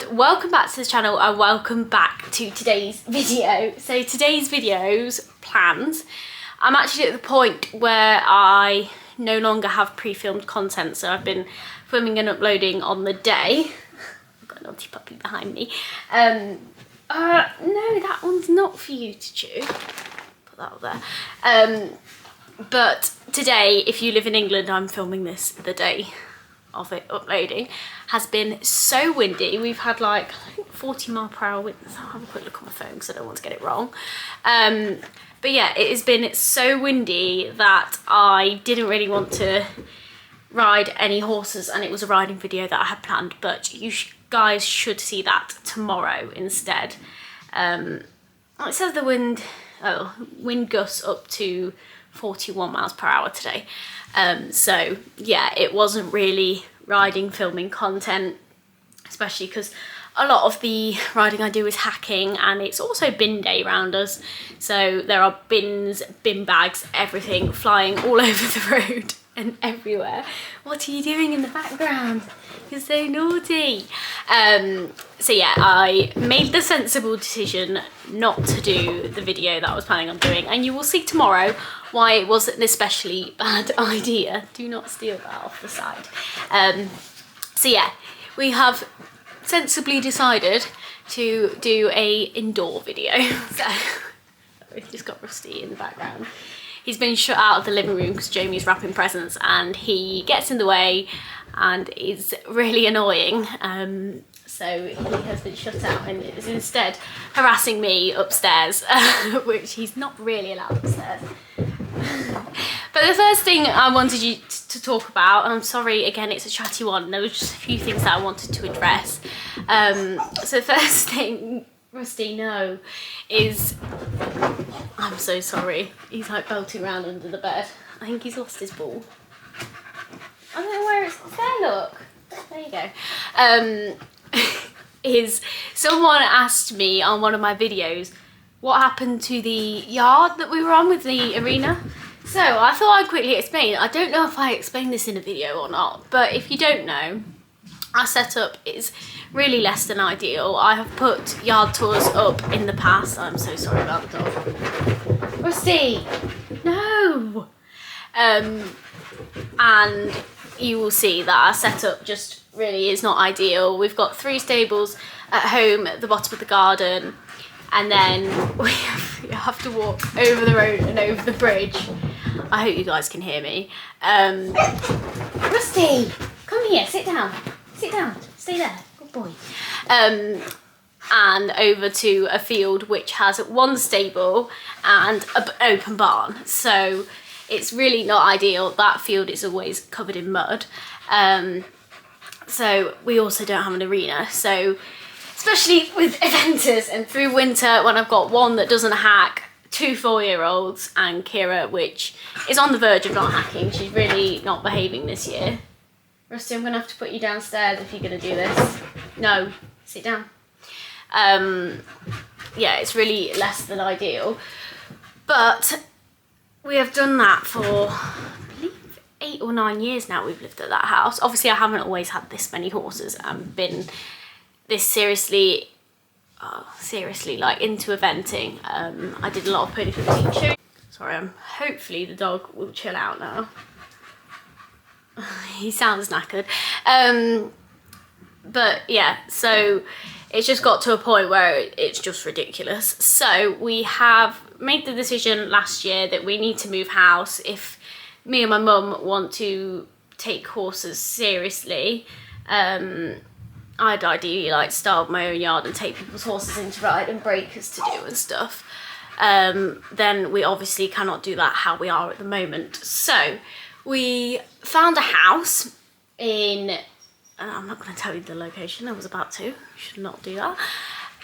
and welcome back to the channel and welcome back to today's video. So today's video's plans. I'm actually at the point where I no longer have pre-filmed content, so I've been filming and uploading on the day. I've got a naughty puppy behind me. No, that one's not for you to chew. Put that up there. But today, if you live in England, I'm filming this the day of it uploading. Has been so windy. We've had like, I think 40-mile-per-hour winds. I'll have a quick look on my phone because I don't want to get it wrong. But yeah, it has been so windy that I didn't really want to ride any horses, and it was a riding video that I had planned, but you guys should see that tomorrow instead. It says the wind gusts up to 41 miles per hour today. So yeah, it wasn't really riding filming content, especially because a lot of the riding I do is hacking, and it's also bin day around us, so there are bins, bin bags, everything flying all over the road and everywhere. What are you doing in the background? You're so naughty. So yeah, I made the sensible decision not to do the video that I was planning on doing, and you will see tomorrow why it wasn't an especially bad idea. Do not steal that off the side. So yeah, we have sensibly decided to do a indoor video. So we've just got Rusty in the background. He's been shut out of the living room because Jamie's wrapping presents, and he gets in the way and is really annoying. So he has been shut out and is instead harassing me upstairs, which he's not really allowed upstairs. But the first thing I wanted you to talk about, and I'm sorry again, it's a chatty one, there was just a few things that I wanted to address. So the first thing, Rusty, no, is, I'm so sorry, he's like belting around under the bed. I think he's lost his ball. I don't know where it's, there, look, there you go. Is someone asked me on one of my videos what happened to the yard that we were on with the arena. So I thought I'd quickly explain. I don't know if I explained this in a video or not, but if you don't know, our setup is really less than ideal. I have put yard tours up in the past. I'm so sorry about the dog. Rusty, no. And you will see that our setup just really is not ideal. We've got 3 stables at home at the bottom of the garden, and then we have to walk over the road and over the bridge. I hope you guys can hear me. Rusty, come here, sit down, stay there, good boy. And over to a field which has 1 stable and an open barn. So it's really not ideal. That field is always covered in mud. So we also don't have an arena. So especially with eventers and through winter, when I've got one that doesn't hack, 2 4-year-olds, and Kira, which is on the verge of not hacking. She's really not behaving this year. Rusty, I'm gonna have to put you downstairs if you're gonna do this. No, sit down. Yeah, it's really less than ideal. But we have done that for, I believe, 8 or 9 years now we've lived at that house. Obviously, I haven't always had this many horses and been this seriously like into eventing. I did a lot of pony fitting shows. Sorry, hopefully the dog will chill out now. He sounds knackered. But yeah, so it's just got to a point where it's just ridiculous. So we have made the decision last year that we need to move house if me and my mum want to take horses seriously. I'd ideally like start my own yard and take people's horses in to ride and breakers to do and stuff. Then we obviously cannot do that how we are at the moment. So we found a house in, I'm not going to tell you the location, I was about to, should not do that.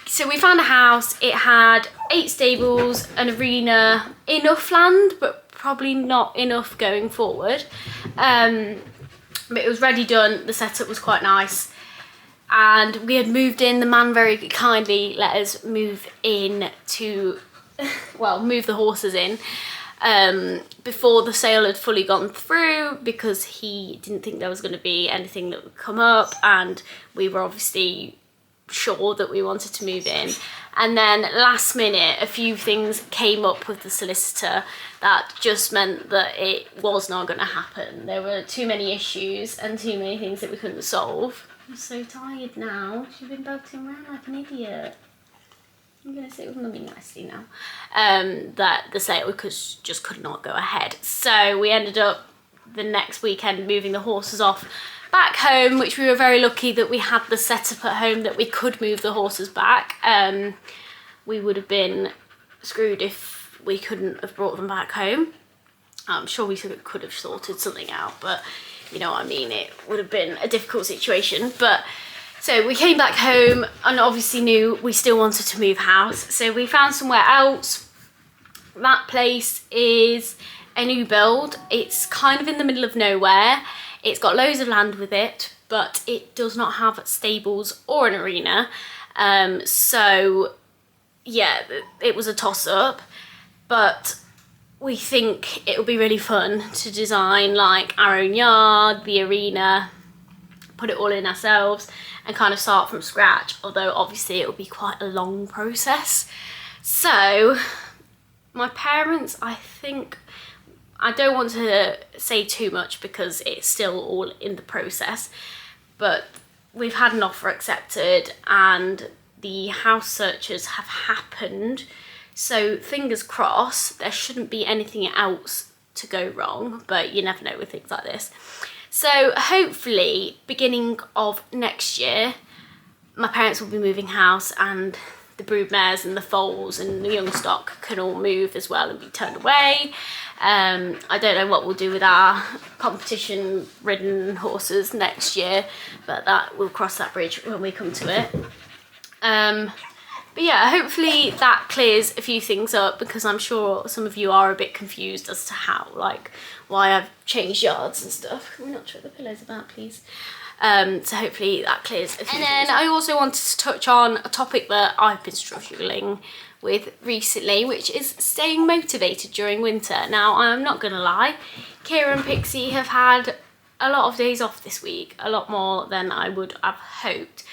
So we found a house, it had 8 stables, an arena, enough land, but probably not enough going forward. But it was ready done, the setup was quite nice. And we had moved in, the man very kindly let us move in to, well, move the horses in before the sale had fully gone through, because he didn't think there was going to be anything that would come up, and we were obviously sure that we wanted to move in. And then last minute, a few things came up with the solicitor that just meant that it was not going to happen. There were too many issues and too many things that we couldn't solve. I'm so tired now. She's been belting around like an idiot. I'm going to sit with Mummy nicely now. That the sale just could not go ahead. So we ended up the next weekend moving the horses off back home, which we were very lucky that we had the setup at home that we could move the horses back. We would have been screwed if we couldn't have brought them back home. I'm sure we could have sorted something out, but you know what I mean, it would have been a difficult situation. But so we came back home and obviously knew we still wanted to move house, so we found somewhere else. That place is a new build. It's kind of in the middle of nowhere. It's got loads of land with it, but it does not have stables or an arena. So yeah, it was a toss-up, but we think it'll be really fun to design like our own yard, the arena, put it all in ourselves and kind of start from scratch, although obviously it'll be quite a long process. So my parents, I think, I don't want to say too much because it's still all in the process, but we've had an offer accepted and the house searches have happened. So fingers crossed, there shouldn't be anything else to go wrong, but you never know with things like this. So hopefully beginning of next year, my parents will be moving house and the brood mares and the foals and the young stock can all move as well and be turned away. I don't know what we'll do with our competition ridden horses next year, but that we'll cross that bridge when we come to it. But yeah, hopefully that clears a few things up, because I'm sure some of you are a bit confused as to how, like, why I've changed yards and stuff. Can we not chuck the pillows about, please? So hopefully that clears a few things. And then I also wanted to touch on a topic that I've been struggling with recently, which is staying motivated during winter. Now, I'm not gonna lie, Kira and Pixie have had a lot of days off this week, a lot more than I would have hoped.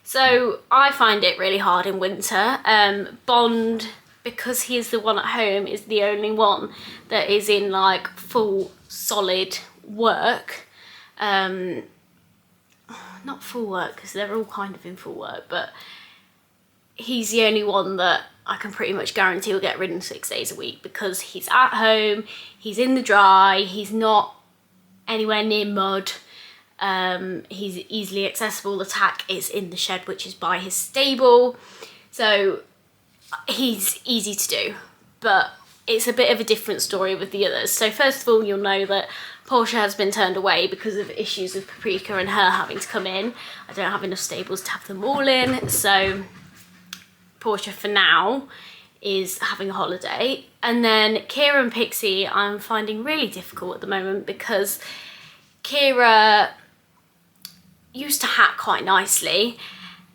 So I find it really hard in winter. Bond, because he is the one at home, is the only one that is in like full solid work. Not full work, because they're all kind of in full work, but he's the only one that I can pretty much guarantee will get ridden 6 days a week, because he's at home, he's in the dry, he's not anywhere near mud, he's easily accessible. The tack is in the shed, which is by his stable, so he's easy to do. But it's a bit of a different story with the others. So first of all, you'll know that Portia has been turned away because of issues with Paprika and her having to come in. I don't have enough stables to have them all in, so Portia for now is having a holiday. And then Kira and Pixie I'm finding really difficult at the moment, because Kira used to hack quite nicely,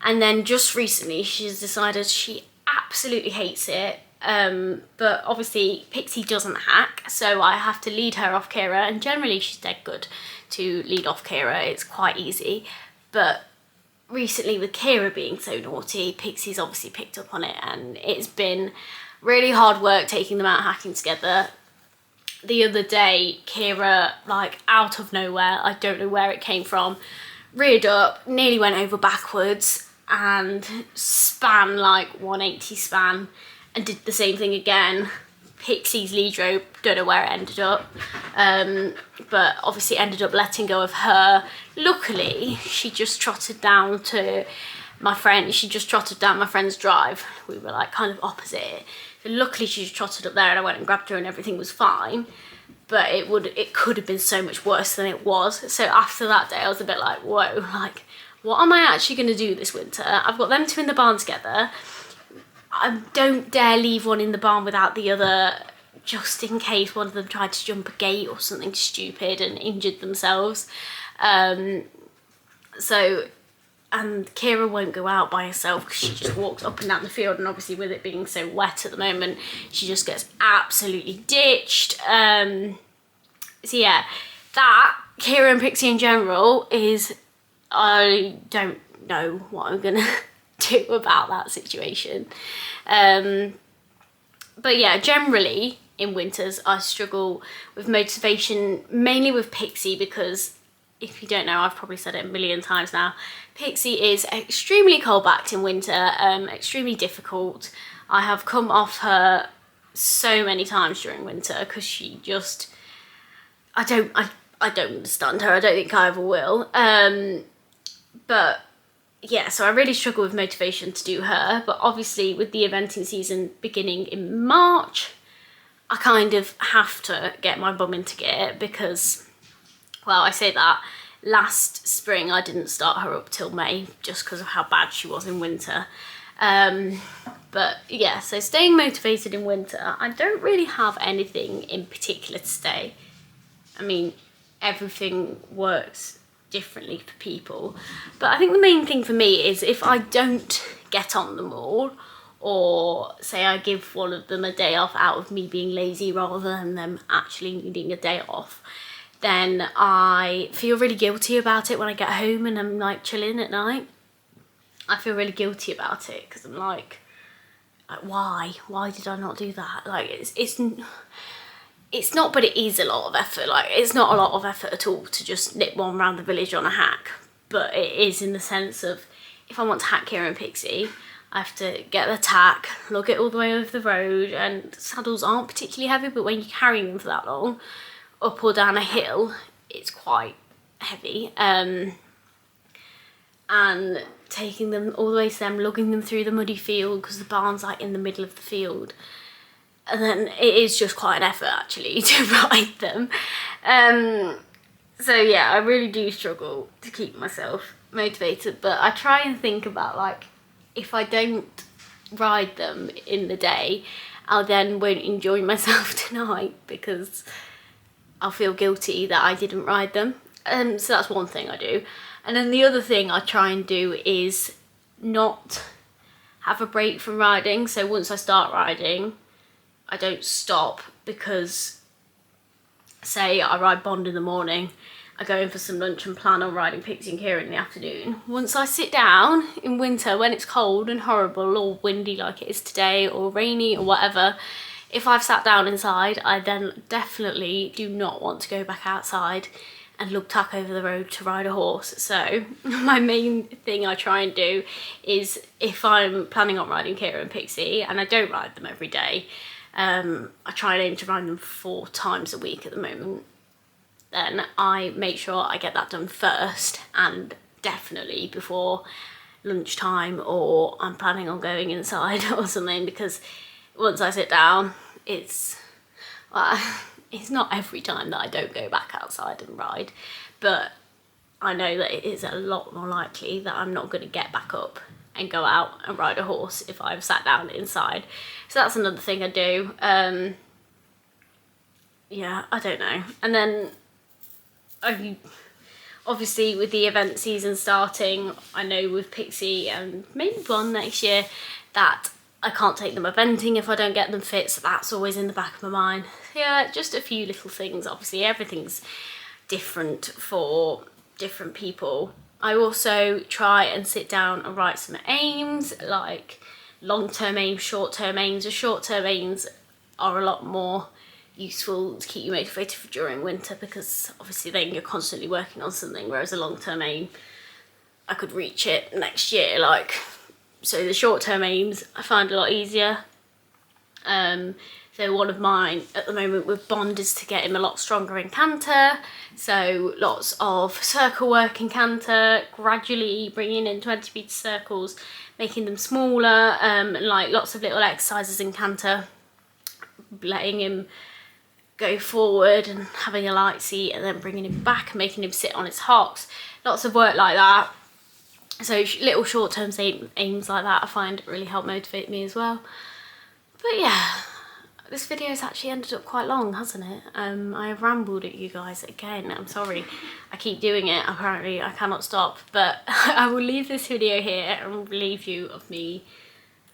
and then just recently she's decided she absolutely hates it. But obviously Pixie doesn't hack, so I have to lead her off Kira, and generally she's dead good to lead off Kira, it's quite easy. But recently with Kira being so naughty, Pixie's obviously picked up on it, and it's been really hard work taking them out hacking together. The other day, Kira, like out of nowhere, I don't know where it came from, reared up, nearly went over backwards and span like 180 span, and did the same thing again. Pixie's lead rope, don't know where it ended up, but obviously ended up letting go of her. Luckily, she just trotted down to my friend, she just trotted down my friend's drive. We were like kind of opposite. So luckily she just trotted up there and I went and grabbed her and everything was fine. But it could have been so much worse than it was. So after that day I was a bit like, whoa, like what am I actually going to do this winter? I've got them two in the barn together. I don't dare leave one in the barn without the other, just in case one of them tried to jump a gate or something stupid and injured themselves. And Kira won't go out by herself because she just walks up and down the field, and obviously with it being so wet at the moment, she just gets absolutely ditched. So yeah, that, Kira and Pixie in general, is, I don't know what I'm gonna do about that situation. But yeah, generally in winters I struggle with motivation, mainly with Pixie, because if you don't know, I've probably said it a million times now, Pixie is extremely cold-backed in winter, extremely difficult. I have come off her so many times during winter because she just, I don't understand her. I don't think I ever will. But yeah, so I really struggle with motivation to do her. But obviously with the eventing season beginning in March, I kind of have to get my bum into gear because, well, I say that, last spring I didn't start her up till May just because of how bad she was in winter. But yeah, so staying motivated in winter, I don't really have anything in particular to stay. I mean, everything works differently for people, but I think the main thing for me is if I don't get on them all, or say I give one of them a day off out of me being lazy rather than them actually needing a day off, then I feel really guilty about it when I get home and I'm like chilling at night. I feel really guilty about it because I'm like why did I not do that? Like it's not, but it is a lot of effort. Like it's not a lot of effort at all to just nip one round the village on a hack, but it is in the sense of if I want to hack Kira and Pixie, I have to get the tack, lug it all the way over the road, and saddles aren't particularly heavy, but when you're carrying them for that long, up or down a hill, it's quite heavy. And taking them all the way to them, lugging them through the muddy field because the barn's like in the middle of the field. And then it is just quite an effort actually to ride them. So yeah, I really do struggle to keep myself motivated, but I try and think about like, if I don't ride them in the day, I then won't enjoy myself tonight because I'll feel guilty that I didn't ride them. So that's one thing I do. And then the other thing I try and do is not have a break from riding. So once I start riding, I don't stop because, say I ride Bond in the morning, I go in for some lunch and plan on riding Pixie and Kira in the afternoon. Once I sit down in winter when it's cold and horrible or windy like it is today or rainy or whatever, if I've sat down inside, I then definitely do not want to go back outside and lug tack over the road to ride a horse. So my main thing I try and do is if I'm planning on riding Kira and Pixie, and I don't ride them every day, I try and aim to ride them 4 times a week at the moment, then I make sure I get that done first, and definitely before lunchtime, or I'm planning on going inside or something, because once I sit down, it's not every time that I don't go back outside and ride, but I know that it is a lot more likely that I'm not going to get back up and go out and ride a horse if I've sat down inside. So that's another thing I do. Yeah, I don't know. And then obviously with the event season starting, I know with Pixie and maybe Bond next year that I can't take them eventing if I don't get them fit, so that's always in the back of my mind. Yeah, just a few little things. Obviously everything's different for different people. I also try and sit down and write some aims, like long-term aims, short-term aims. The short-term aims are a lot more useful to keep you motivated during winter, because obviously then you're constantly working on something, whereas a long-term aim, I could reach it next year, like. So the short-term aims I find a lot easier. So one of mine at the moment with Bond is to get him a lot stronger in canter. So lots of circle work in canter, gradually bringing in 20-metre circles, making them smaller, and like lots of little exercises in canter, letting him go forward and having a light seat and then bringing him back and making him sit on his hocks. Lots of work like that. So little short-term aims like that I find really help motivate me as well. But yeah, this video has actually ended up quite long, hasn't it? I have rambled at you guys again. I'm sorry, I keep doing it. Apparently I cannot stop. But I will leave this video here and relieve you of me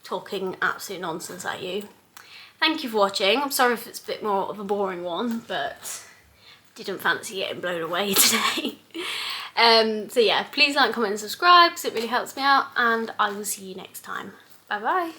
talking absolute nonsense at you. Thank you for watching. I'm sorry if it's a bit more of a boring one, but didn't fancy getting blown away today. So yeah, please like, comment and subscribe because it really helps me out, and I will see you next time. Bye bye.